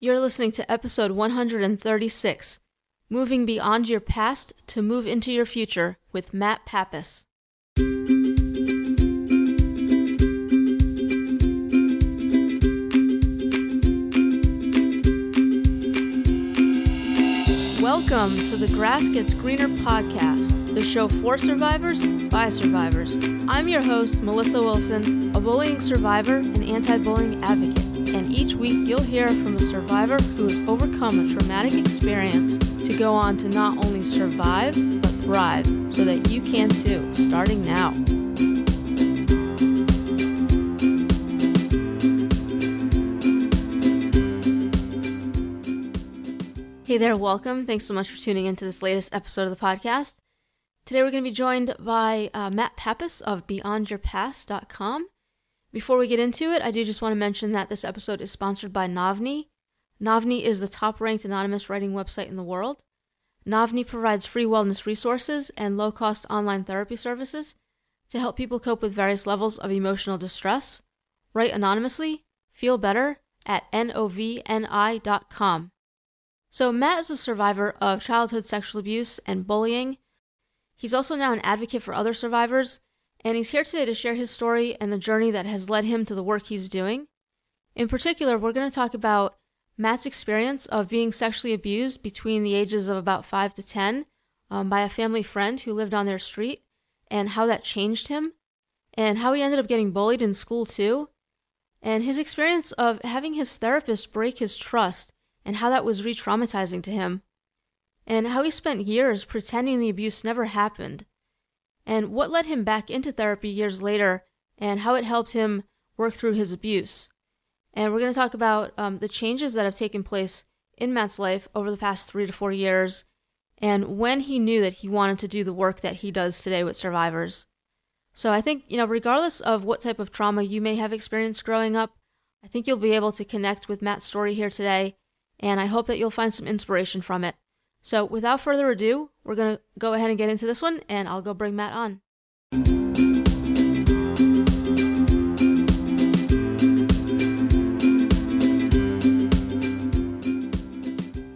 You're listening to episode 136, Moving Beyond Your Past to Move Into Your Future with Matt Pappas. Welcome to the Grass Gets Greener podcast, the show for survivors by survivors. I'm your host, Melissa Wilson, a bullying survivor and anti-bullying advocate. And each week you'll hear from a survivor who has overcome a traumatic experience to go on to not only survive, but thrive, so that you can too, starting now. Hey there, welcome. Thanks so much for tuning into this latest episode of the podcast. Today we're going to be joined by Matt Pappas of BeyondYourPast.com. Before we get into it, I do just want to mention that this episode is sponsored by Navni. Navni is the top-ranked anonymous writing website in the world. Navni provides free wellness resources and low-cost online therapy services to help people cope with various levels of emotional distress. Write anonymously, feel better at novni.com. So Matt is a survivor of childhood sexual abuse and bullying. He's also now an advocate for other survivors, and he's here today to share his story and the journey that has led him to the work he's doing. In particular, we're going to talk about Matt's experience of being sexually abused between the ages of about 5 to 10 by a family friend who lived on their street, and how that changed him, and how he ended up getting bullied in school too, and his experience of having his therapist break his trust and how that was re-traumatizing to him, and how he spent years pretending the abuse never happened, and what led him back into therapy years later, and how it helped him work through his abuse. And we're going to talk about the changes that have taken place in Matt's life over the past 3 to 4 years, and when he knew that he wanted to do the work that he does today with survivors. So I think, regardless of what type of trauma you may have experienced growing up, I think you'll be able to connect with Matt's story here today, and I hope that you'll find some inspiration from it. So without further ado, we're going to go ahead and get into this one, and I'll go bring Matt on.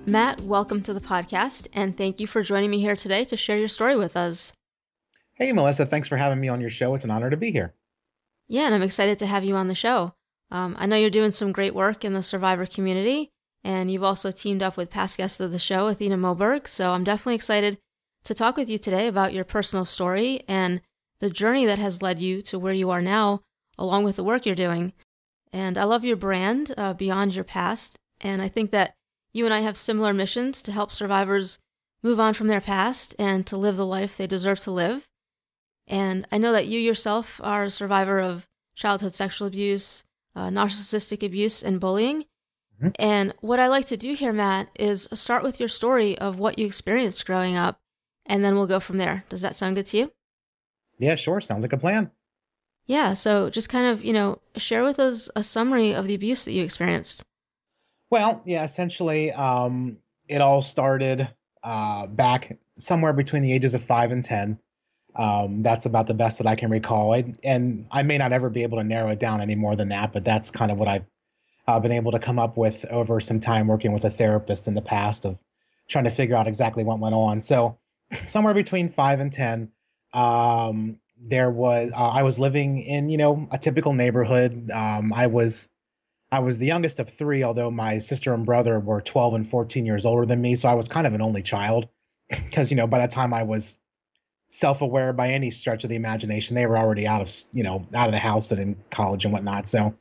Matt, welcome to the podcast, and thank you for joining me here today to share your story with us. Hey, Melissa, thanks for having me on your show. It's an honor to be here. Yeah, and I'm excited to have you on the show. I know you're doing some great work in the survivor community, and you've also teamed up with past guest of the show, Athena Moberg, so I'm definitely excited to talk with you today about your personal story and the journey that has led you to where you are now, along with the work you're doing. And I love your brand, Beyond Your Past, and I think that you and I have similar missions to help survivors move on from their past and to live the life they deserve to live. And I know that you yourself are a survivor of childhood sexual abuse, narcissistic abuse, and bullying. Mm-hmm. And what I like to do here, Matt, is start with your story of what you experienced growing up, and then we'll go from there. Does that sound good to you? Yeah, sure. Sounds like a plan. Yeah, so just kind of, share with us a summary of the abuse that you experienced. Well, yeah, essentially, it all started back somewhere between the ages of 5 and 10. That's about the best that I can recall. And I may not ever be able to narrow it down any more than that, but that's kind of what I've been able to come up with over some time working with a therapist in the past of trying to figure out exactly what went on. So somewhere between 5 and 10, I was living in, a typical neighborhood. I was the youngest of 3, although my sister and brother were 12 and 14 years older than me. So I was kind of an only child because, by the time I was self-aware by any stretch of the imagination, they were already out of the house and in college and whatnot. So,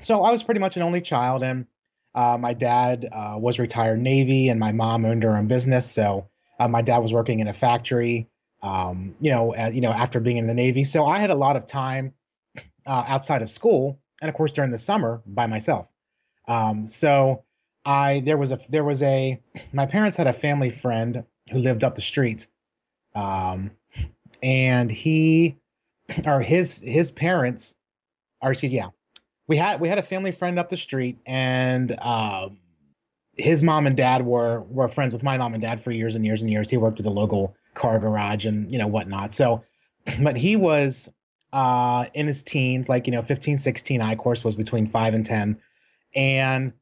so I was pretty much an only child, and my dad was retired Navy, and my mom owned her own business. So my dad was working in a factory, after being in the Navy. So I had a lot of time outside of school, and of course during the summer by myself. My parents had a family friend who lived up the street. And his parents, we had a family friend up the street, and his mom and dad were friends with my mom and dad for years and years and years. He worked at the local car garage and whatnot. So, but he was in his teens, 15, 16. I, of course, was between 5 and 10, and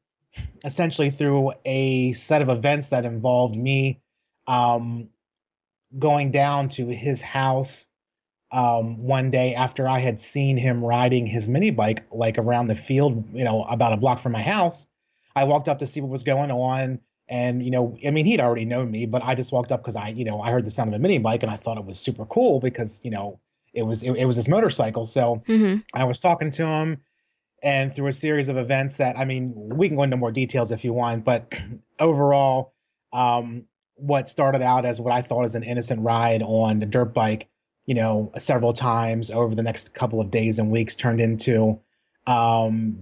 essentially through a set of events that involved me um, going down to his house one day after I had seen him riding his mini bike like around the field, about a block from my house. I walked up to see what was going on. And, I mean, he'd already known me, but I just walked up because I heard the sound of a mini bike and I thought it was super cool because, it was his motorcycle. So I was talking to him, and through a series of events that, I mean, we can go into more details if you want, but overall, what started out as what I thought as an innocent ride on the dirt bike, several times over the next couple of days and weeks turned into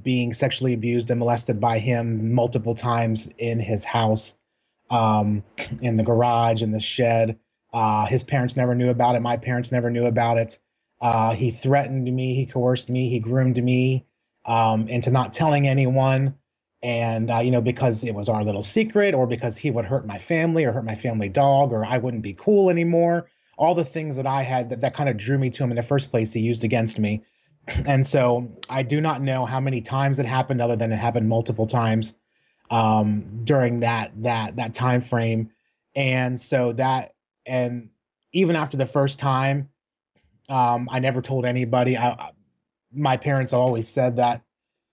being sexually abused and molested by him multiple times in his house, in the garage, in the shed. His parents never knew about it. My parents never knew about it. He threatened me. He coerced me. He groomed me into not telling anyone. And, because it was our little secret, or because he would hurt my family or hurt my family dog, or I wouldn't be cool anymore. All the things that I had that kind of drew me to him in the first place, he used against me. And so I do not know how many times it happened, other than it happened multiple times during that time frame. And so and even after the first time, I never told anybody. My parents always said that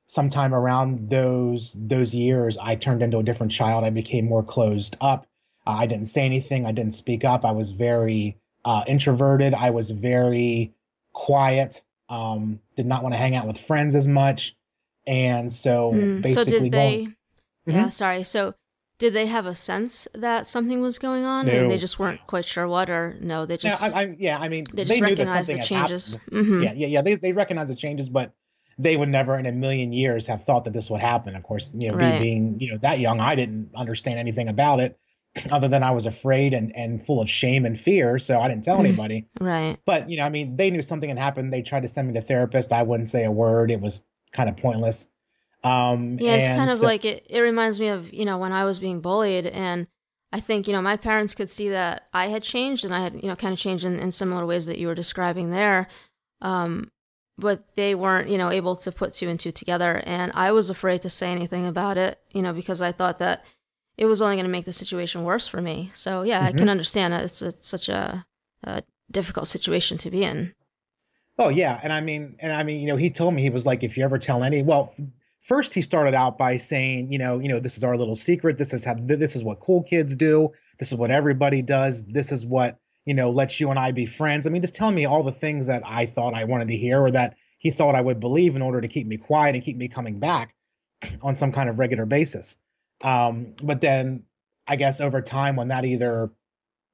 sometime around those years, I turned into a different child. I became more closed up. I didn't say anything. I didn't speak up. I was very introverted. I was very quiet. Did not want to hang out with friends as much. And so basically, so did they, yeah, sorry. So did they have a sense that something was going on, No. and they just weren't quite sure what, or no, they just, I mean, they just knew that recognized something the had changes. happened. Yeah. They recognized the changes, but they would never in a million years have thought that this would happen. Of course, me being, that young, I didn't understand anything about it other than I was afraid and full of shame and fear. So I didn't tell anybody. Right. But, I mean, they knew something had happened. They tried to send me to a therapist. I wouldn't say a word. It was kind of pointless. It's kind of like, it reminds me of, when I was being bullied, and I think, my parents could see that I had changed, and I had, kind of changed in similar ways that you were describing there. But they weren't, able to put two and two together. And I was afraid to say anything about it, because I thought that it was only going to make the situation worse for me. So, yeah, I can understand that it's such a difficult situation to be in. Oh, yeah. And I mean, he told me, he was like, if you ever tell first he started out by saying, this is our little secret. This is what cool kids do. This is what everybody does. This is what, lets you and I be friends. I mean, just telling me all the things that I thought I wanted to hear, or that he thought I would believe in order to keep me quiet and keep me coming back on some kind of regular basis. But then I guess over time, when that either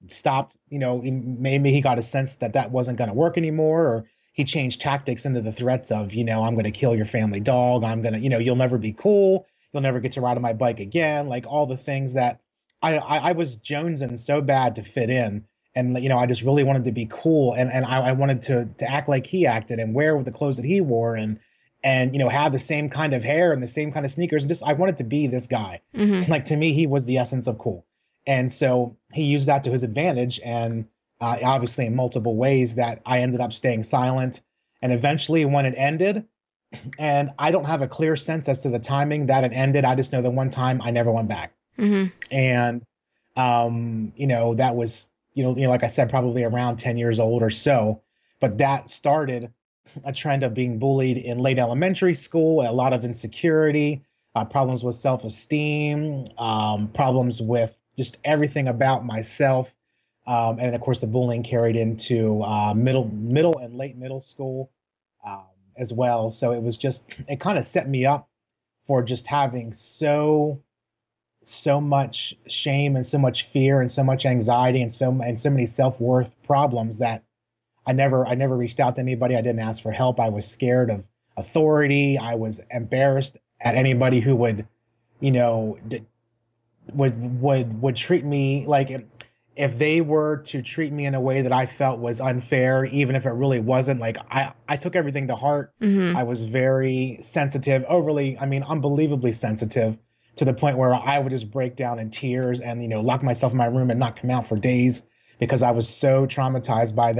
stopped, maybe he got a sense that that wasn't going to work anymore, or he changed tactics into the threats of, I'm going to kill your family dog. I'm going to, you'll never be cool. You'll never get to ride on my bike again. Like all the things that I was jonesing so bad to fit in. And, I just really wanted to be cool. And I wanted to act like he acted and wear the clothes that he wore and have the same kind of hair and the same kind of sneakers. And just, I wanted to be this guy. Like, to me, he was the essence of cool. And so he used that to his advantage. And obviously in multiple ways that I ended up staying silent. And eventually when it ended, and I don't have a clear sense as to the timing that it ended. I just know that one time I never went back. And, that was, like I said, probably around 10 years old or so. But that started a trend of being bullied in late elementary school, a lot of insecurity, problems with self-esteem, problems with just everything about myself. And of course, the bullying carried into middle and late middle school as well. So it kind of set me up for just having so much shame and so much fear and so much anxiety and so many self-worth problems that I never reached out to anybody. I didn't ask for help. I was scared of authority. I was embarrassed at anybody who would treat me like, if they were to treat me in a way that I felt was unfair, even if it really wasn't, like I took everything to heart. I was very sensitive, unbelievably sensitive, to the point where I would just break down in tears and, lock myself in my room and not come out for days because I was so traumatized by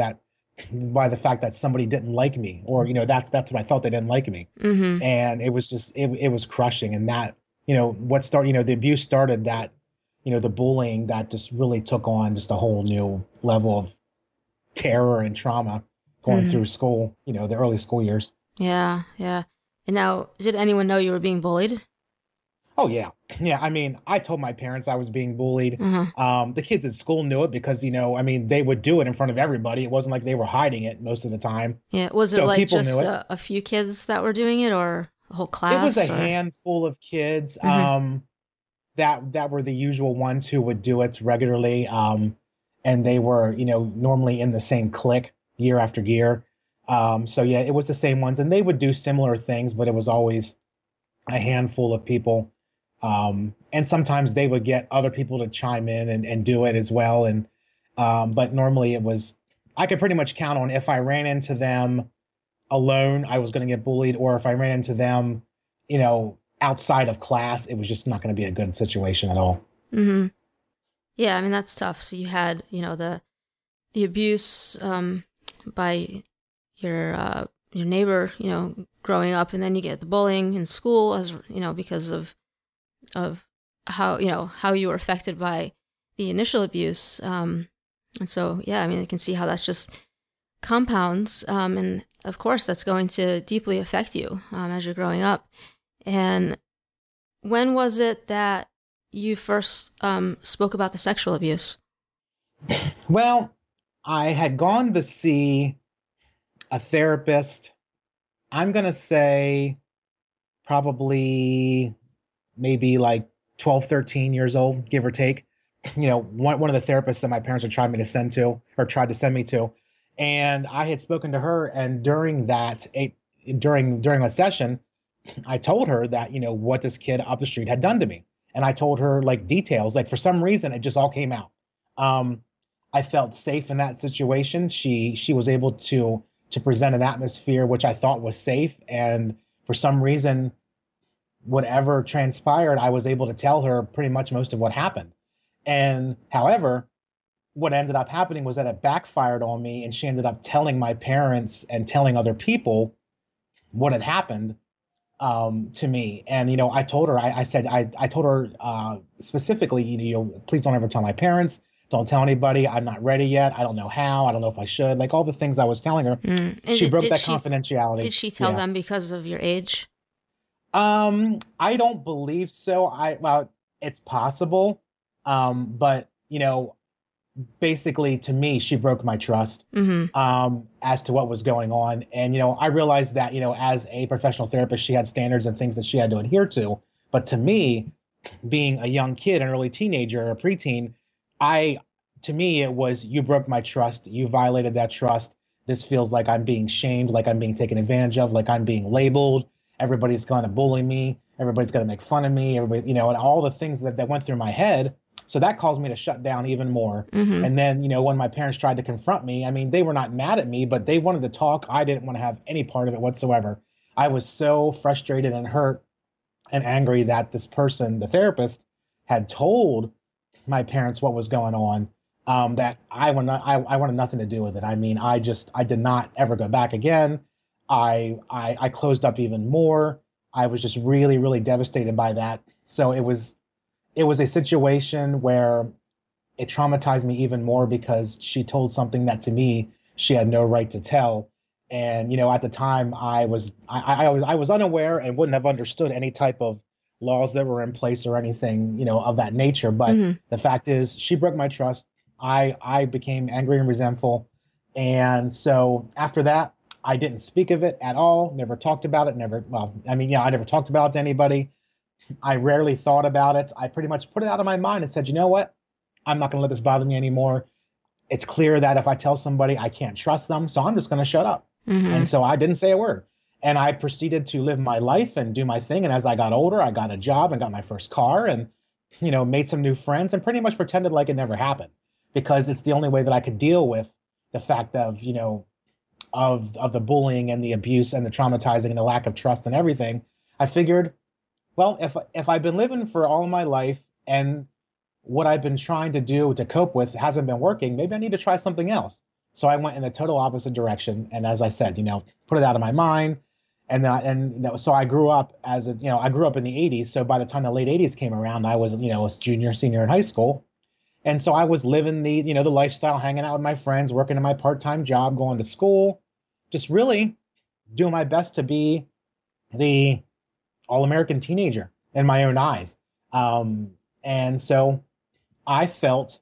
the fact that somebody didn't like me, or, that's what I felt, they didn't like me. And it was just, it was crushing. And the abuse started that, the bullying that just really took on just a whole new level of terror and trauma going Mm. through school, the early school years. Yeah, yeah. And now, did anyone know you were being bullied? Oh yeah. Yeah. I mean, I told my parents I was being bullied. Uh-huh. The kids at school knew it because, I mean, they would do it in front of everybody. It wasn't like they were hiding it most of the time. Yeah. Was it So like people knew just it. a few kids that were doing it, or a whole It was a class, or? handful of kids Mm-hmm. that were the usual ones who would do it regularly. And they were, normally in the same clique year after year. So yeah, it was the same ones, and they would do similar things, but it was always a handful of people. And sometimes they would get other people to chime in and do it as well. And but normally I could pretty much count on if I ran into them alone, I was going to get bullied, or if I ran into them, outside of class, it was just not going to be a good situation at all. Mm-hmm. Yeah, I mean that's tough. So you had, the abuse by your neighbor, growing up, and then you get the bullying in school as because of how you were affected by the initial abuse. And so yeah, I mean I can see how that's just compounds, and of course that's going to deeply affect you as you're growing up. And when was it that you first spoke about the sexual abuse? Well, I had gone to see a therapist. I'm going to say probably maybe like 12, 13 years old, give or take. One of the therapists that my parents had tried to send me to. And I had spoken to her, and during a session, I told her that, what this kid up the street had done to me. And I told her like details, like for some reason, it just all came out. I felt safe in that situation. She was able to present an atmosphere which I thought was safe. And for some reason, whatever transpired, I was able to tell her pretty much most of what happened. And however, what ended up happening was that it backfired on me, and she ended up telling my parents and telling other people what had happened to me. And, I told her, I told her specifically, please don't ever tell my parents. Don't tell anybody. I'm not ready yet. I don't know how. I don't know if I should. Like all the things I was telling her. She broke that confidentiality. Did she tell them because of your age? I don't believe so. Well, it's possible. But, basically to me, she broke my trust as to what was going on. And, I realized that, as a professional therapist, she had standards and things that she had to adhere to. But to me, being a young kid, an early teenager, a preteen, to me, it was, you broke my trust. You violated that trust. This feels like I'm being shamed, like I'm being taken advantage of, like I'm being labeled. Everybody's going to bully me. Everybody's going to make fun of me. Everybody, and all the things that went through my head. So that caused me to shut down even more. Mm-hmm. And then, when my parents tried to confront me, I mean, they were not mad at me, but they wanted to talk. I didn't want to have any part of it whatsoever. I was so frustrated and hurt and angry that this person, the therapist, had told my parents what was going on, that I wanted nothing to do with it. I mean, I did not ever go back again. I closed up even more. I was just really, really devastated by that. So it was a situation where it traumatized me even more because she told something that to me she had no right to tell. And at the time I was unaware and wouldn't have understood any type of laws that were in place or anything of that nature. But the fact is, she broke my trust. I became angry and resentful, and so after that, I didn't speak of it at all. Never talked about it. I never talked about it to anybody. I rarely thought about it. I pretty much put it out of my mind and said, you know what? I'm not going to let this bother me anymore. It's clear that if I tell somebody, I can't trust them. So I'm just going to shut up. And so I didn't say a word. And I proceeded to live my life and do my thing. And as I got older, I got a job and got my first car and, made some new friends and pretty much pretended like it never happened, because it's the only way that I could deal with the fact of, of the bullying and the abuse and the traumatizing and the lack of trust and everything. I figured, well, if I've been living for all of my life and what I've been trying to do to cope with hasn't been working, maybe I need to try something else. So I went in the total opposite direction. And as I said, put it out of my mind. So I grew up I grew up in the 80s. So by the time the late 80s came around, I was, a junior, senior in high school. And so I was living the lifestyle, hanging out with my friends, working in my part-time job, going to school, just really doing my best to be the all-American teenager in my own eyes. And so I felt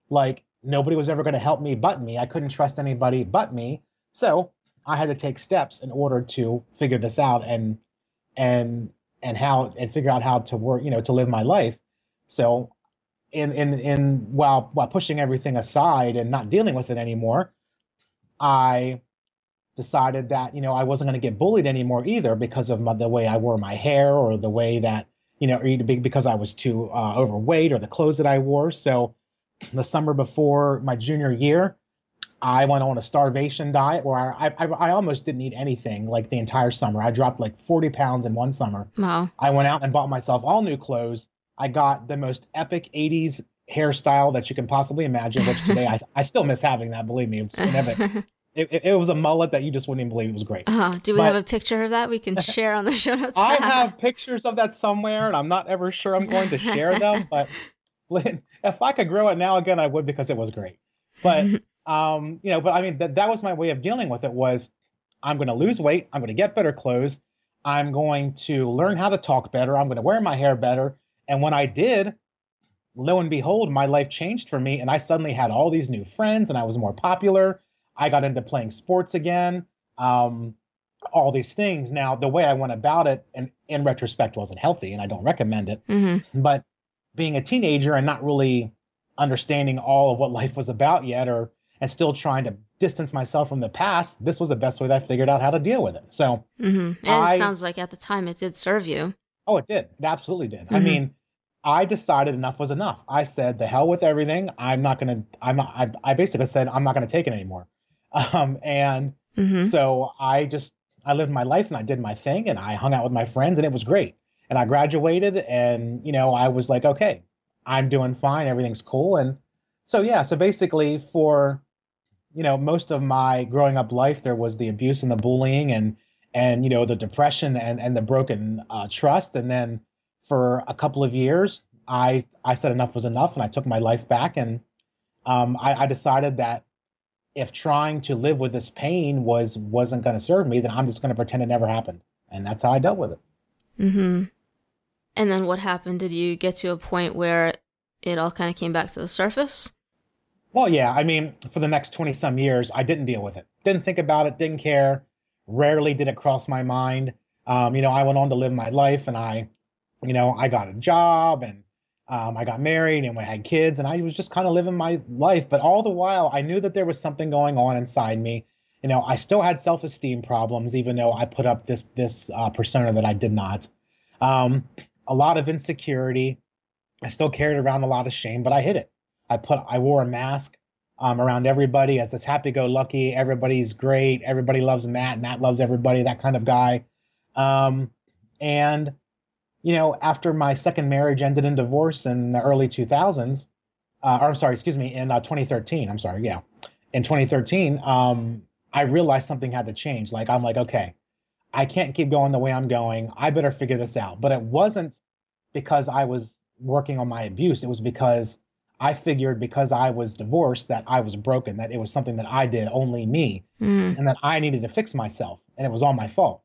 like nobody was ever going to help me but me. I couldn't trust anybody but me. So I had to take steps in order to figure this out and figure out how to work, to live my life. So while pushing everything aside and not dealing with it anymore, I decided that, I wasn't going to get bullied anymore either because of the way I wore my hair, or the way that, or because I was too overweight, or the clothes that I wore. So the summer before my junior year, I went on a starvation diet where I almost didn't eat anything like the entire summer. I dropped like 40 pounds in one summer. Wow. I went out and bought myself all new clothes. I got the most epic 80s hairstyle that you can possibly imagine, which today I still miss having that, believe me. It was a mullet that you just wouldn't even believe. It was great. Do we have a picture of that we can share on the show notes? I have pictures of that somewhere, and I'm not ever sure I'm going to share them. But if I could grow it now again, I would, because it was great. But but I mean, that was my way of dealing with it. Was I'm going to lose weight. I'm going to get better clothes. I'm going to learn how to talk better. I'm going to wear my hair better. And when I did, lo and behold, my life changed for me. And I suddenly had all these new friends, and I was more popular. I got into playing sports again, all these things. Now, the way I went about it, and in retrospect, wasn't healthy, and I don't recommend it. Mm-hmm. But being a teenager and not really understanding all of what life was about yet, and still trying to distance myself from the past, this was the best way that I figured out how to deal with it. So, mm-hmm. And it sounds like at the time it did serve you. Oh, it did. It absolutely did. Mm-hmm. I mean, I decided enough was enough. I said, the hell with everything. I basically said, I'm not going to take it anymore. Mm-hmm. So I lived my life, and I did my thing, and I hung out with my friends, and it was great. And I graduated, and, I was like, okay, I'm doing fine. Everything's cool. And so, yeah, so basically for, most of my growing up life, there was the abuse and the bullying and the depression and the broken trust. And then for a couple of years, I said enough was enough, and I took my life back. And I decided that if trying to live with this pain wasn't going to serve me, then I'm just going to pretend it never happened. And that's how I dealt with it. Mm-hmm. And then what happened? Did you get to a point where it all kind of came back to the surface? Well, yeah. I mean, for the next 20 some years, I didn't deal with it. Didn't think about it. Didn't care. Rarely did it cross my mind. I went on to live my life, and I got a job, and I got married, and we had kids, and I was just kind of living my life. But all the while, I knew that there was something going on inside me. I still had self-esteem problems, even though I put up this persona that I did not. A lot of insecurity. I still carried around a lot of shame, but I hid it. I wore a mask around everybody as this happy-go-lucky, everybody's great, everybody loves Matt loves everybody, that kind of guy. And after my second marriage ended in divorce in the early 2000s, in 2013, in 2013, I realized something had to change. I'm like, okay, I can't keep going the way I'm going. I better figure this out. But it wasn't because I was working on my abuse. It was because I figured, because I was divorced, that I was broken, that it was something that I did, only me, and that I needed to fix myself, and it was all my fault.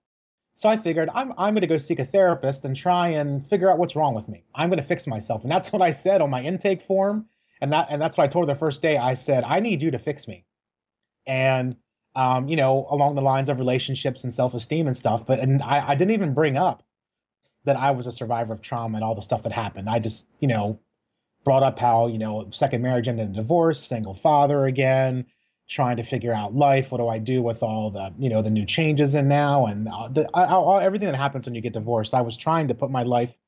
So I figured I'm going to go seek a therapist and try and figure out what's wrong with me. I'm going to fix myself. And that's what I said on my intake form. And that's what I told her the first day. I said, I need you to fix me. And, along the lines of relationships and self-esteem and stuff. And I didn't even bring up that I was a survivor of trauma and all the stuff that happened. I just, brought up how, second marriage ended in divorce, single father again, trying to figure out life. What do I do with all the, the new changes in now, and everything that happens when you get divorced? I was trying to put my life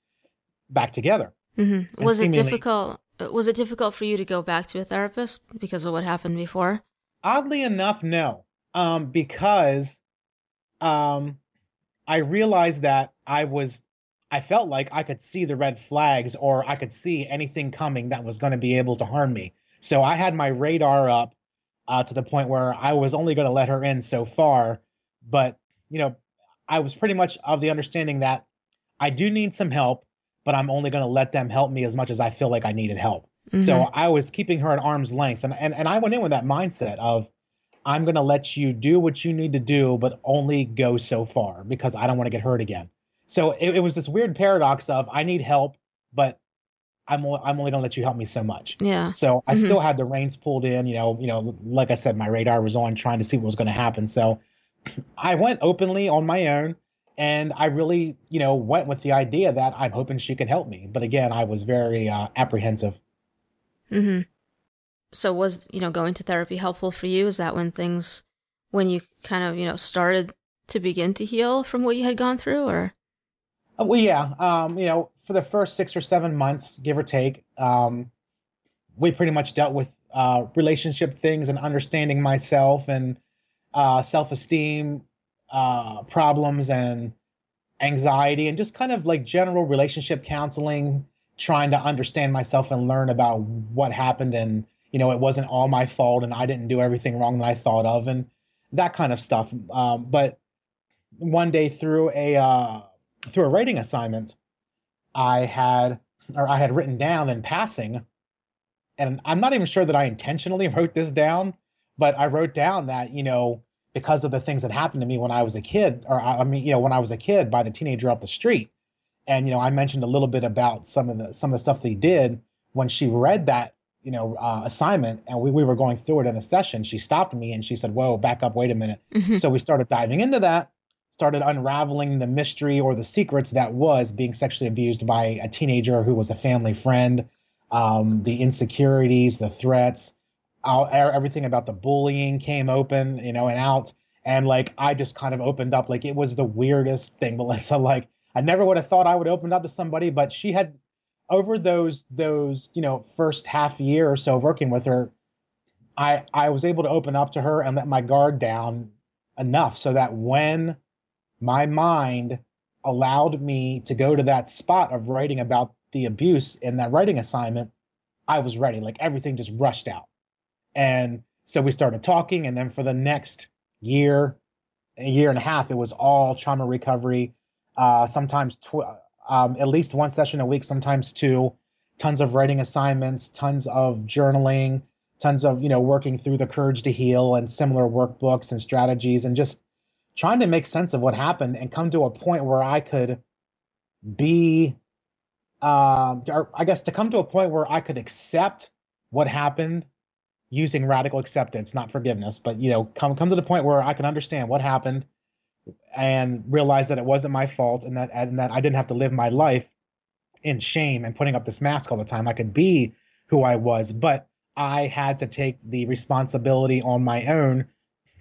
back together. Mm-hmm. Was it difficult? Was it difficult for you to go back to a therapist because of what happened before? Oddly enough, no, because I realized that I felt like I could see the red flags, or I could see anything coming that was going to be able to harm me. So I had my radar up to the point where I was only going to let her in so far. But, I was pretty much of the understanding that I do need some help, but I'm only going to let them help me as much as I feel like I needed help. So I was keeping her at arm's length. And I went in with that mindset of, I'm going to let you do what you need to do, but only go so far because I don't want to get hurt again. So it was this weird paradox of I need help, but I'm only going to let you help me so much. Yeah. So I still had the reins pulled in, like I said, my radar was on trying to see what was going to happen. So I went openly on my own, and I really, went with the idea that I'm hoping she could help me. But again, I was very apprehensive. Mm-hmm. So was, going to therapy helpful for you? Is that when you kind of, started to begin to heal from what you had gone through, or? Well, yeah. For the first 6 or 7 months, give or take, we pretty much dealt with relationship things and understanding myself and self-esteem problems and anxiety and just kind of like general relationship counseling, trying to understand myself and learn about what happened. And, it wasn't all my fault and I didn't do everything wrong that I thought of and that kind of stuff. But one day through a writing assignment, I had written down in passing, and I'm not even sure that I intentionally wrote this down, but I wrote down that, because of the things that happened to me when I was a kid, when I was a kid by the teenager up the street. And, I mentioned a little bit about some of the stuff they did. When she read that, assignment and we were going through it in a session, she stopped me and she said, whoa, back up, wait a minute. So we started diving into that, started unraveling the mystery or the secrets that was being sexually abused by a teenager who was a family friend, the insecurities, the threats, everything about the bullying came open, and out. And like, I just kind of opened up. Like, it was the weirdest thing, Melissa. Like, I never would have thought I would open up to somebody, but she had, over those, first half year or so of working with her, I was able to open up to her and let my guard down enough so that when my mind allowed me to go to that spot of writing about the abuse in that writing assignment, I was ready. Like, everything just rushed out. And so we started talking. And then for the next a year and a half, it was all trauma recovery. Sometimes at least one session a week, sometimes two, tons of writing assignments, tons of journaling, tons of, working through the Courage to Heal and similar workbooks and strategies, and just trying to make sense of what happened and come to a point where I could be, or I guess to come to a point where I could accept what happened using radical acceptance, not forgiveness, but, come to the point where I can understand what happened and realize that it wasn't my fault and that I didn't have to live my life in shame and putting up this mask all the time. I could be who I was, but I had to take the responsibility on my own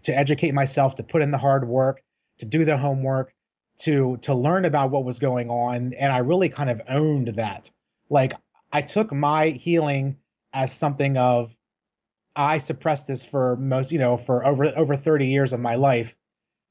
to educate myself, to put in the hard work, to do the homework, to learn about what was going on. And I really kind of owned that. Like, I took my healing as something of, I suppressed this for for over 30 years of my life.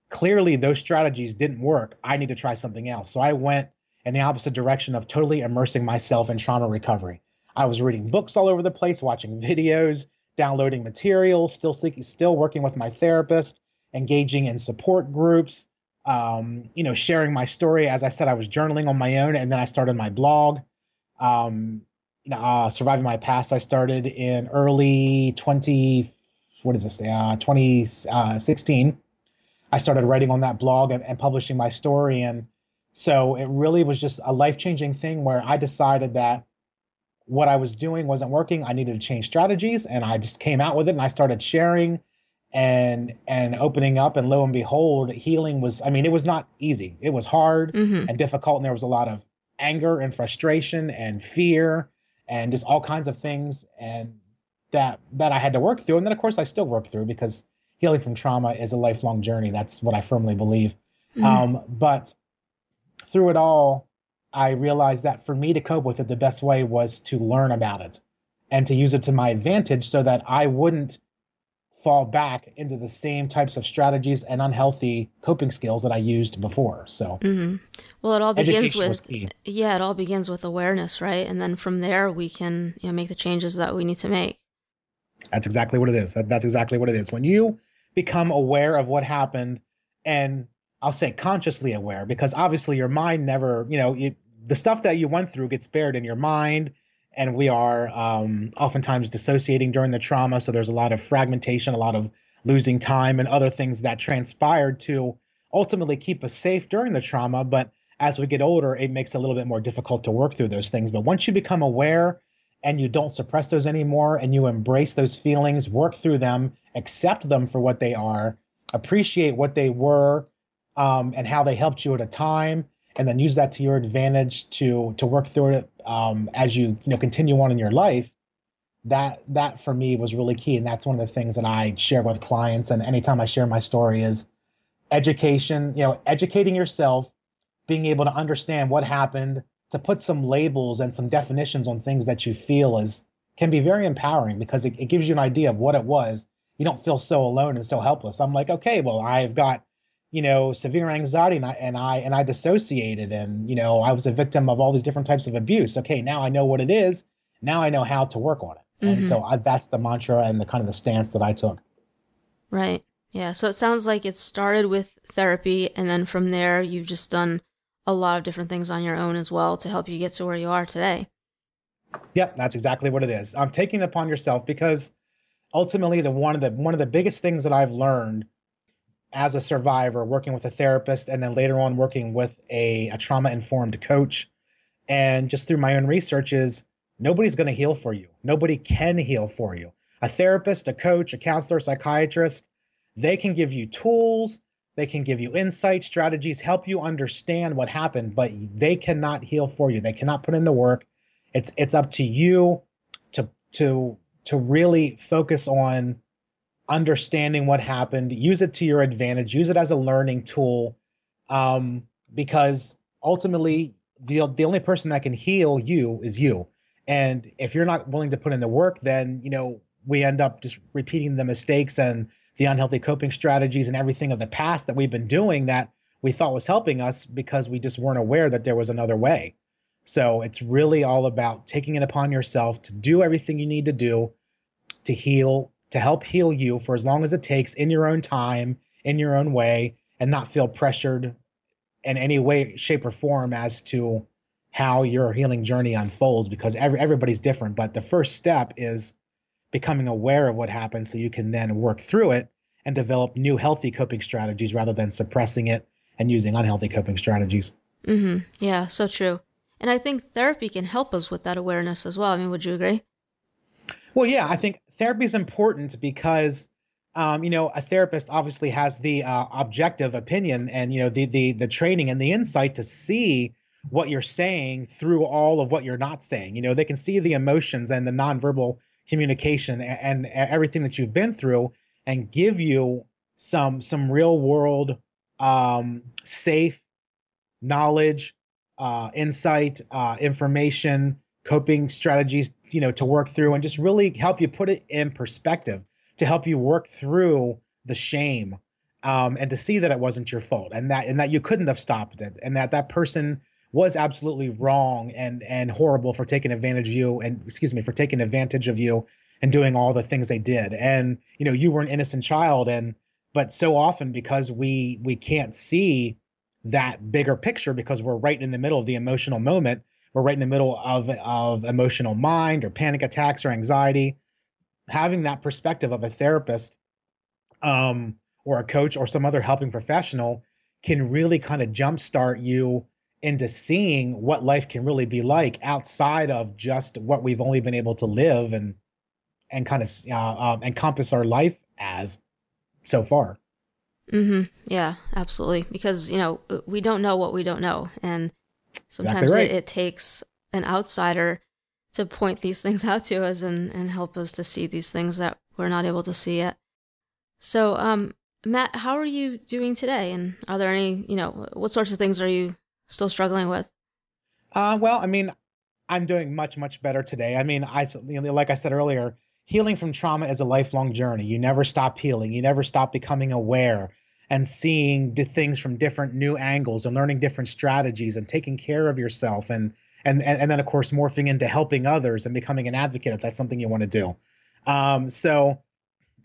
Clearly those strategies didn't work. I need to try something else. So I went in the opposite direction of totally immersing myself in trauma recovery. I was reading books all over the place, watching videos, downloading materials, still working with my therapist, engaging in support groups, sharing my story. As I said, I was journaling on my own, and then I started my blog. Surviving My Past, I started in early 2016. I started writing on that blog and publishing my story. And so it really was just a life-changing thing where I decided that what I was doing wasn't working. I needed to change strategies, and I just came out with it and I started sharing and opening up, and lo and behold, healing was, it was not easy. It was hard and difficult. And there was a lot of anger and frustration and fear and just all kinds of things and that I had to work through. And then of course I still work through, because healing from trauma is a lifelong journey. That's what I firmly believe. But through it all, I realized that for me to cope with it, the best way was to learn about it and to use it to my advantage so that I wouldn't fall back into the same types of strategies and unhealthy coping skills that I used before. So, well, it all begins with, it all begins with awareness, right? And then from there we can, make the changes that we need to make. That's exactly what it is. That's exactly what it is. When you become aware of what happened, and I'll say consciously aware, because obviously your mind never, the stuff that you went through gets buried in your mind, and we are oftentimes dissociating during the trauma. So there's a lot of fragmentation, a lot of losing time, and other things that transpired to ultimately keep us safe during the trauma. But as we get older, it makes it a little bit more difficult to work through those things. But once you become aware and you don't suppress those anymore, and you embrace those feelings, work through them, accept them for what they are, appreciate what they were, and how they helped you at a time, and then use that to your advantage to work through it as you continue on in your life. That for me was really key, and that's one of the things that I share with clients. And anytime I share my story is education, educating yourself, being able to understand what happened, to put some labels and some definitions on things that you feel can be very empowering, because it gives you an idea of what it was. You don't feel so alone and so helpless. I'm like, okay, well, I've got, severe anxiety, and I dissociated, and, I was a victim of all these different types of abuse. Okay, now I know what it is. Now I know how to work on it. And so that's the mantra and the kind of the stance that I took. Right. Yeah. So it sounds like it started with therapy, and then from there, you've just done a lot of different things on your own as well to help you get to where you are today. Yep, that's exactly what it is. I'm taking it upon yourself, because ultimately one of the biggest things that I've learned as a survivor, working with a therapist, and then later on working with a trauma-informed coach, and just through my own research, is nobody's going to heal for you. Nobody can heal for you. A therapist, a coach, a counselor, psychiatrist, they can give you tools, they can give you insights, strategies, help you understand what happened, but they cannot heal for you. They cannot put in the work. It's up to you to really focus on understanding what happened, use it to your advantage, use it as a learning tool, because ultimately the only person that can heal you is you. And if you're not willing to put in the work, then, we end up just repeating the mistakes and the unhealthy coping strategies and everything of the past that we've been doing that we thought was helping us, because we just weren't aware that there was another way. So it's really all about taking it upon yourself to do everything you need to do to heal, to help heal you for as long as it takes, in your own time, in your own way, and not feel pressured in any way, shape, or form as to how your healing journey unfolds, because everybody's different. But the first step is becoming aware of what happened, so you can then work through it and develop new healthy coping strategies rather than suppressing it and using unhealthy coping strategies. Yeah, so true. And I think therapy can help us with that awareness as well. I mean, would you agree? Well, yeah, I think therapy is important because, a therapist obviously has the objective opinion and, the training and the insight to see what you're saying through all of what you're not saying. They can see the emotions and the nonverbal communication and everything that you've been through, and give you some real world, safe knowledge, insight, information, coping strategies, to work through, and just really help you put it in perspective, to help you work through the shame, and to see that it wasn't your fault, and that you couldn't have stopped it, and that person was absolutely wrong and horrible for taking advantage of you, and doing all the things they did. And, you were an innocent child, but so often, because we can't see that bigger picture, because we're right in the middle of the emotional moment, we're right in the middle of emotional mind or panic attacks or anxiety, having that perspective of a therapist, or a coach or some other helping professional can really kind of jumpstart you into seeing what life can really be like outside of just what we've only been able to live and kind of encompass our life as so far. Yeah, absolutely. Because, we don't know what we don't know. And sometimes Exactly right. it takes an outsider to point these things out to us and help us to see these things that we're not able to see yet. So, Matt, how are you doing today? And are there any, what sorts of things are you still struggling with? Well, I mean, I'm doing much, much better today. I mean, like I said earlier, healing from trauma is a lifelong journey. You never stop healing. You never stop becoming aware and seeing the things from different new angles and learning different strategies and taking care of yourself. And then, of course, morphing into helping others and becoming an advocate if that's something you want to do.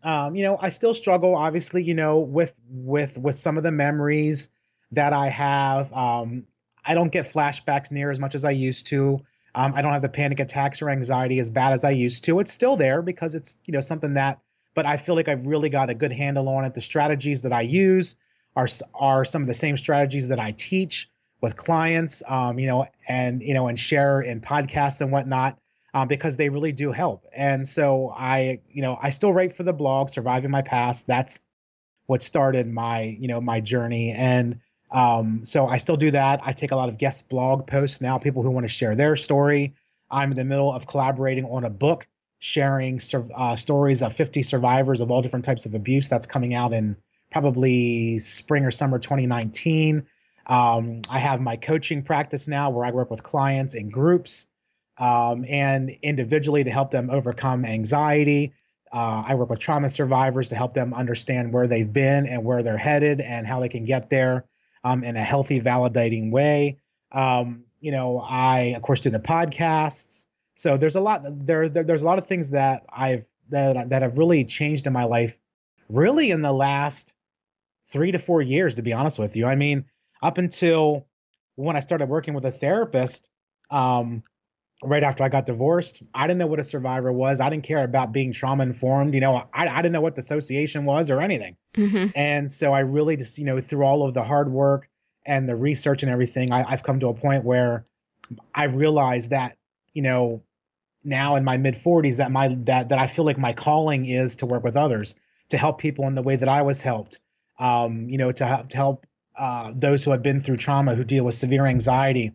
I still struggle, obviously, with some of the memories that I have. I don't get flashbacks near as much as I used to. I don't have the panic attacks or anxiety as bad as I used to. It's still there because it's, something that, but I feel like I've really got a good handle on it. The strategies that I use are some of the same strategies that I teach with clients, and share in podcasts and whatnot, because they really do help. And so I still write for the blog, Surviving My Past. That's what started my journey. And so I still do that. I take a lot of guest blog posts now, people who want to share their story. I'm in the middle of collaborating on a book, sharing stories of 50 survivors of all different types of abuse. That's coming out in probably spring or summer 2019. I have my coaching practice now where I work with clients in groups and individually to help them overcome anxiety. I work with trauma survivors to help them understand where they've been and where they're headed and how they can get there in a healthy, validating way. I of course do the podcasts. So there's a lot there's a lot of things that that have really changed in my life, really in the last 3 to 4 years, to be honest with you. I mean, up until when I started working with a therapist, right after I got divorced, I didn't know what a survivor was. I didn't care about being trauma informed. I didn't know what dissociation was or anything. Mm-hmm. And so I really just, through all of the hard work and the research and everything, I've come to a point where I realized that, now in my mid 40s, that I feel like my calling is to work with others, to help people in the way that I was helped, to help those who have been through trauma, who deal with severe anxiety,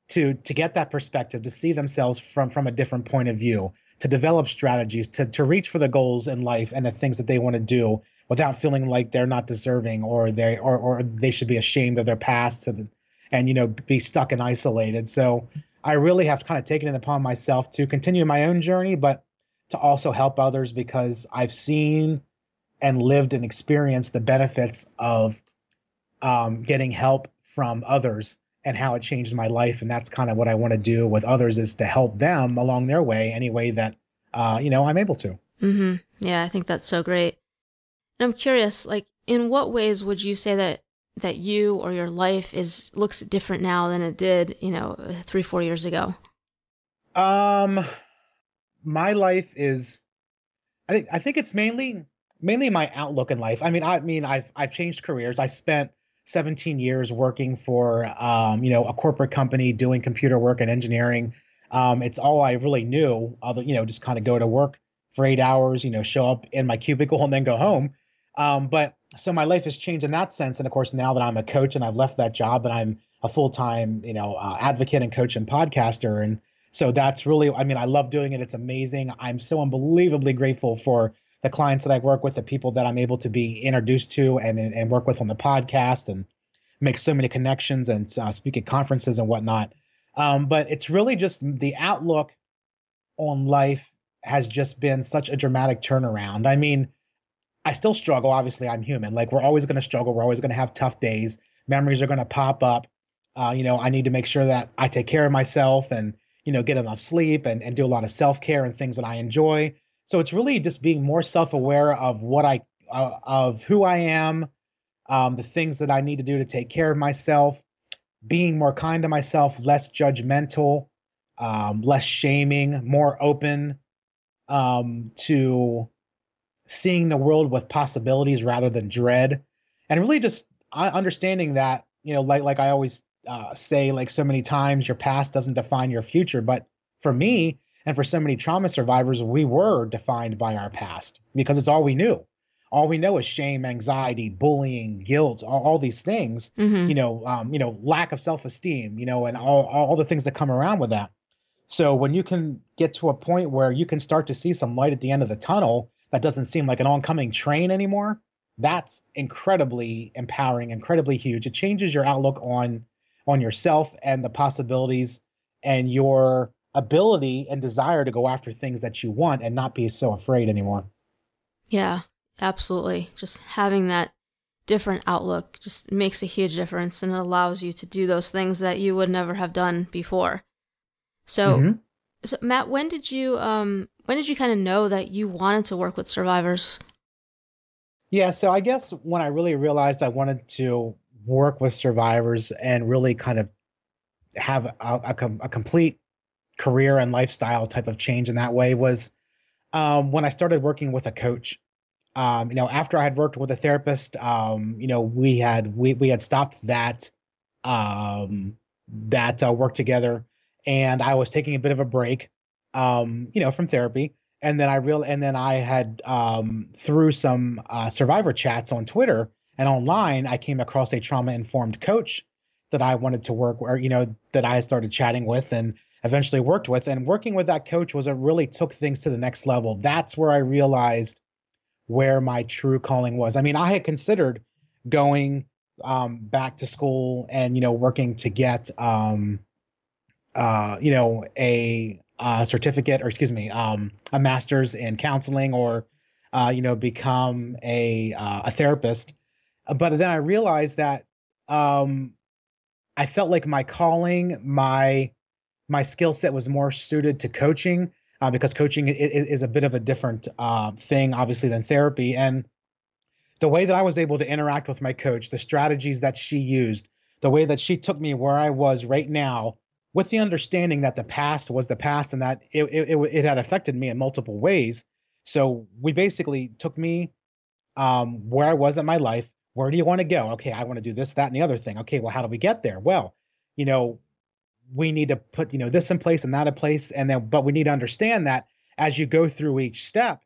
to get that perspective, to see themselves from a different point of view, to develop strategies, to reach for the goals in life and the things that they want to do without feeling like they're not deserving or they should be ashamed of their past and be stuck and isolated. So I really have kind of taken it upon myself to continue my own journey, but to also help others, because I've seen and lived and experienced the benefits of getting help from others and how it changed my life. And that's kind of what I want to do with others, is to help them along their way any way that, I'm able to. Mm-hmm. Yeah, I think that's so great. And I'm curious, like, in what ways would you say that you or your life looks different now than it did, 3-4 years ago? My life is, I think it's mainly my outlook in life. I mean, I've changed careers. I spent 17 years working for, a corporate company doing computer work and engineering. It's all I really knew, other, just kind of go to work for 8 hours, show up in my cubicle and then go home. But so my life has changed in that sense. And of course, now that I'm a coach and I've left that job and I'm a full-time, advocate and coach and podcaster. And so that's really, I love doing it. It's amazing. I'm so unbelievably grateful for the clients that I've worked with, the people that I'm able to be introduced to and work with on the podcast and make so many connections and speak at conferences and whatnot. But it's really just the outlook on life has just been such a dramatic turnaround. I mean, I still struggle. Obviously, I'm human. Like, we're always going to struggle. We're always going to have tough days. Memories are going to pop up. I need to make sure that I take care of myself and, get enough sleep and do a lot of self-care and things that I enjoy. So it's really just being more self-aware of of who I am, the things that I need to do to take care of myself, being more kind to myself, less judgmental, less shaming, more open to seeing the world with possibilities rather than dread, and really just understanding that, like I always say, like so many times, your past doesn't define your future. But for me and for so many trauma survivors, we were defined by our past because it's all we knew. All we know is shame, anxiety, bullying, guilt, all these things, Mm-hmm. Lack of self-esteem, and all the things that come around with that. So when you can get to a point where you can start to see some light at the end of the tunnel, that doesn't seem like an oncoming train anymore, that's incredibly empowering, incredibly huge. It changes your outlook on yourself and the possibilities and your ability and desire to go after things that you want and not be so afraid anymore. Yeah, absolutely. Just having that different outlook just makes a huge difference, and it allows you to do those things that you would never have done before. So, So Matt, when did you kind of know that you wanted to work with survivors? Yeah, so I guess when I really realized I wanted to work with survivors and really kind of have a complete career and lifestyle type of change in that way was when I started working with a coach. After I had worked with a therapist, we had stopped that work together, and I was taking a bit of a break, from therapy. And then I had through some survivor chats on Twitter and online, I came across a trauma informed coach that I wanted to work, or that I started chatting with and eventually worked with. And working with that coach was, it really took things to the next level. That's where I realized where my true calling was. I mean, I had considered going back to school and working to get a certificate, or excuse me, a master's in counseling, or become a therapist. But then I realized that I felt like my calling, my skill set was more suited to coaching, because coaching is a bit of a different thing, obviously, than therapy. And the way that I was able to interact with my coach, the strategies that she used, the way that she took me where I was right now, with the understanding that the past was the past and that it had affected me in multiple ways. So we basically took me where I was in my life. Where do you want to go? Okay, I want to do this, that, and the other thing. Okay, well, how do we get there? Well, we need to put, this in place and that in place. And then, but we need to understand that as you go through each step,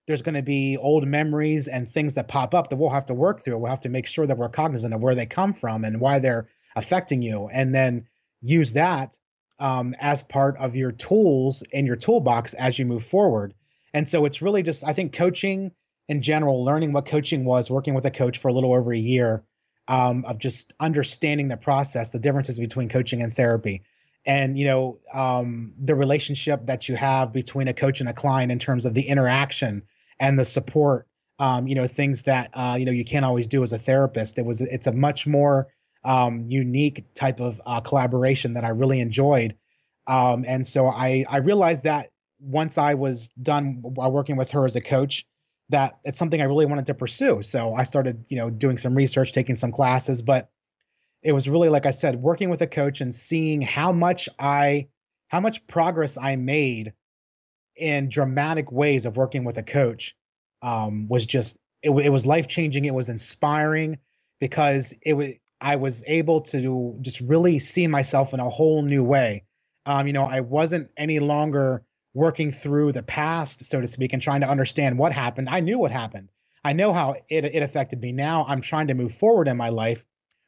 there's going to be old memories and things that pop up that we'll have to work through. We'll have to make sure that we're cognizant of where they come from and why they're affecting you. And then use that as part of your tools in your toolbox as you move forward. And so it's really just, I think, coaching in general, learning what coaching was, working with a coach for a little over a year, of just understanding the process, the differences between coaching and therapy, and the relationship that you have between a coach and a client in terms of the interaction and the support, things that you can't always do as a therapist. It's a much more unique type of collaboration that I really enjoyed. And so I realized that once I was done working with her as a coach, that it's something I really wanted to pursue. So I started, doing some research, taking some classes, but it was really, like I said, working with a coach and seeing how much progress I made in dramatic ways of working with a coach, was just, it was life-changing. It was inspiring because I was able to just really see myself in a whole new way. I wasn't any longer working through the past, so to speak, and trying to understand what happened. I knew what happened. I know how it affected me. Now I'm trying to move forward in my life,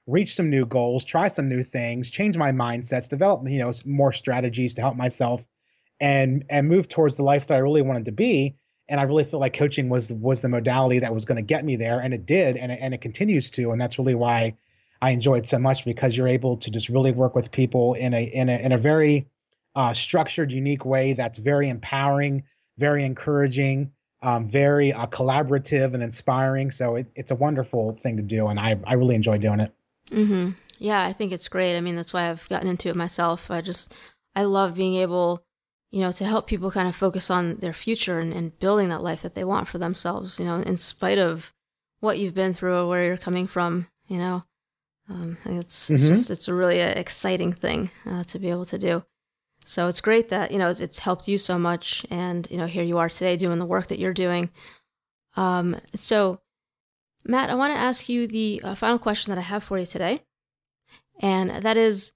reach some new goals, try some new things, change my mindsets, develop, more strategies to help myself and move towards the life that I really wanted to be. And I really feel like coaching was the modality that was going to get me there. And it did. And it continues to. And that's really why I enjoy it so much, because you're able to just really work with people in a very structured, unique way that's very empowering, very encouraging, very collaborative and inspiring. So it's a wonderful thing to do. And I really enjoy doing it. Mm-hmm. Yeah, I think it's great. I mean, that's why I've gotten into it myself. I love being able, to help people kind of focus on their future and building that life that they want for themselves, in spite of what you've been through or where you're coming from, it's just, it's a really exciting thing to be able to do. So it's great that, it's helped you so much. And, here you are today doing the work that you're doing. So Matt, I want to ask you the final question that I have for you today. And that is,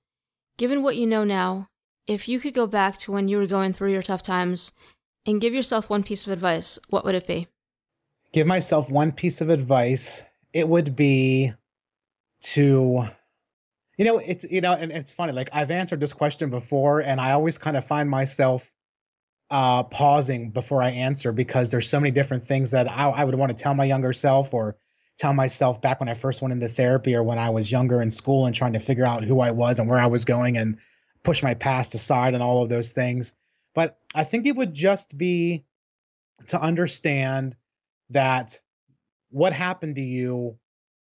given what you know now, if you could go back to when you were going through your tough times and give yourself one piece of advice, what would it be? Give myself one piece of advice. It would be to, and it's funny, like I've answered this question before and I always kind of find myself pausing before I answer, because there's so many different things that I would want to tell my younger self, or tell myself back when I first went into therapy, or when I was younger in school and trying to figure out who I was and where I was going and push my past aside and all of those things. But I think it would just be to understand that what happened to you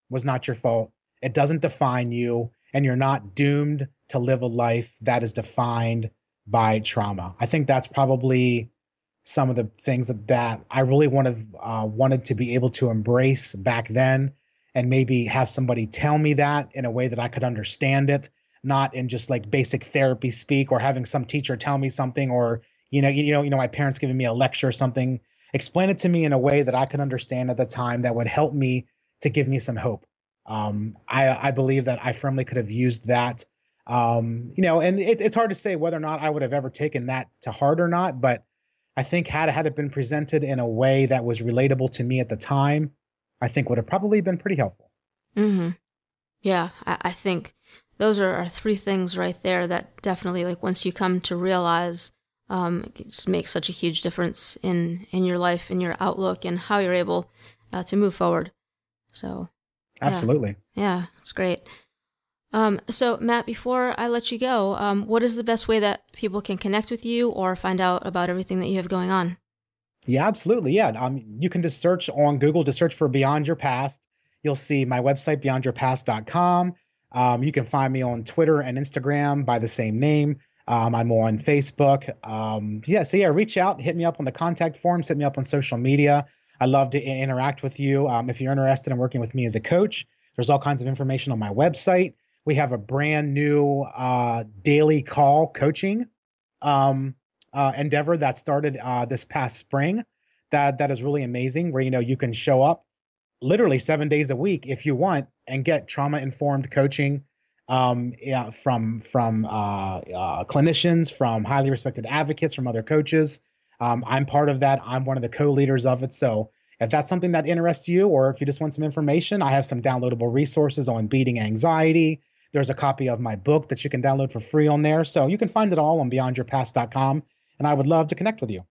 was not your fault. It doesn't define you, and you're not doomed to live a life that is defined by trauma. I think that's probably some of the things that I really wanted to be able to embrace back then, and maybe have somebody tell me that in a way that I could understand it, not in just like basic therapy speak, or having some teacher tell me something, or my parents giving me a lecture or something. Explain it to me in a way that I can understand at the time that would help me to give me some hope. I believe that I firmly could have used that. And it's hard to say whether or not I would have ever taken that to heart or not, but I think had it been presented in a way that was relatable to me at the time, I think would have probably been pretty helpful. Mm-hmm. Yeah, I think those are three things right there that definitely, like, once you come to realize, it just makes such a huge difference in your life, in your outlook, and how you're able to move forward. So, absolutely. Yeah, it's great. So Matt, before I let you go, what is the best way that people can connect with you or find out about everything that you have going on? Yeah, absolutely. Yeah. You can just search on Google, just search for Beyond Your Past. You'll see my website, beyondyourpast.com. You can find me on Twitter and Instagram by the same name. I'm on Facebook. Reach out, hit me up on the contact forms, hit me up on social media. I love to interact with you. If you're interested in working with me as a coach, there's all kinds of information on my website. We have a brand new daily call coaching endeavor that started this past spring. That is really amazing, where you can show up literally 7 days a week if you want and get trauma-informed coaching from clinicians, from highly respected advocates, from other coaches. I'm part of that. I'm one of the co-leaders of it. So if that's something that interests you, or if you just want some information, I have some downloadable resources on beating anxiety. There's a copy of my book that you can download for free on there. So you can find it all on beyondyourpast.com. And I would love to connect with you.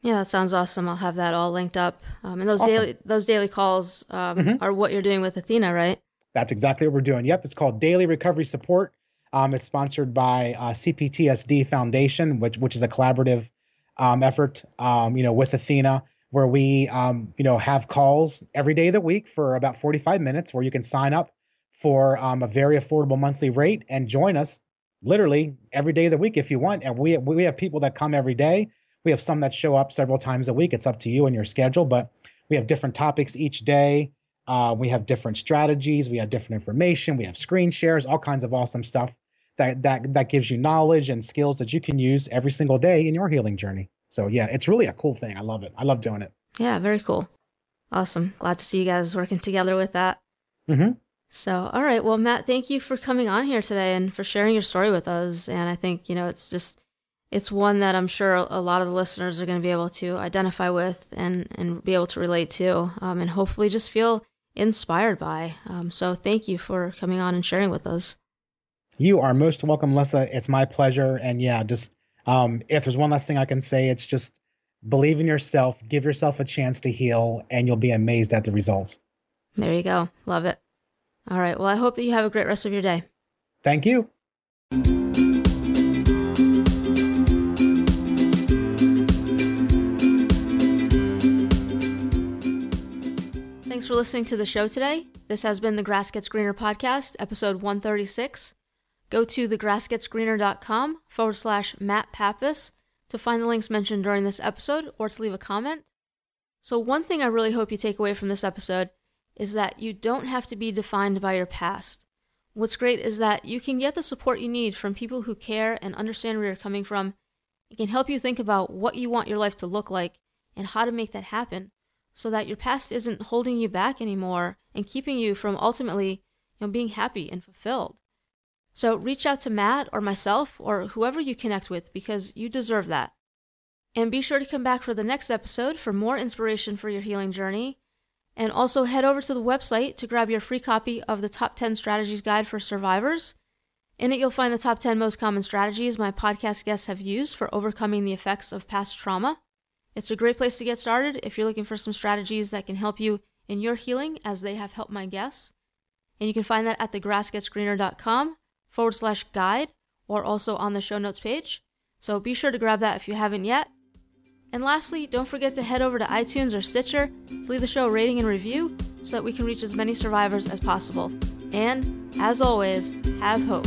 Yeah, that sounds awesome. I'll have that all linked up. And those Awesome. daily calls are what you're doing with Athena, right? That's exactly what we're doing. Yep. It's called Daily Recovery Support. It's sponsored by CPTSD Foundation, which is a collaborative effort, with Athena, where we, have calls every day of the week for about 45 minutes, where you can sign up for a very affordable monthly rate and join us literally every day of the week if you want. And we have people that come every day. We have some that show up several times a week. It's up to you and your schedule, but we have different topics each day. We have different strategies. We have different information. We have screen shares, all kinds of awesome stuff that gives you knowledge and skills that you can use every single day in your healing journey. So yeah, it's really a cool thing. I love it. I love doing it. Yeah, very cool. Awesome. Glad to see you guys working together with that. Mm-hmm. So, all right. Well, Matt, thank you for coming on here today and for sharing your story with us. And I think, it's one that I'm sure a lot of the listeners are going to be able to identify with and be able to relate to, and hopefully just feel inspired by. So thank you for coming on and sharing with us. You are most welcome, Melissa. It's my pleasure. And yeah, just if there's one last thing I can say, it's just believe in yourself, give yourself a chance to heal, and you'll be amazed at the results. There you go. Love it. All right. Well, I hope that you have a great rest of your day. Thank you. Thanks for listening to the show today. This has been the Grass Gets Greener podcast, episode 136. Go to thegrassgetsgreener.com/Matt Pappas to find the links mentioned during this episode or to leave a comment. So one thing I really hope you take away from this episode is that you don't have to be defined by your past. What's great is that you can get the support you need from people who care and understand where you're coming from. It can help you think about what you want your life to look like and how to make that happen so that your past isn't holding you back anymore and keeping you from ultimately, being happy and fulfilled. So reach out to Matt or myself or whoever you connect with because you deserve that. And be sure to come back for the next episode for more inspiration for your healing journey. And also head over to the website to grab your free copy of the Top 10 Strategies Guide for Survivors. In it, you'll find the top 10 most common strategies my podcast guests have used for overcoming the effects of past trauma. It's a great place to get started if you're looking for some strategies that can help you in your healing as they have helped my guests. And you can find that at thegrassgetsgreener.com/guide or also on the show notes page. So be sure to grab that if you haven't yet. And lastly, don't forget to head over to iTunes or Stitcher to leave the show a rating and review so that we can reach as many survivors as possible. And, as always, have hope.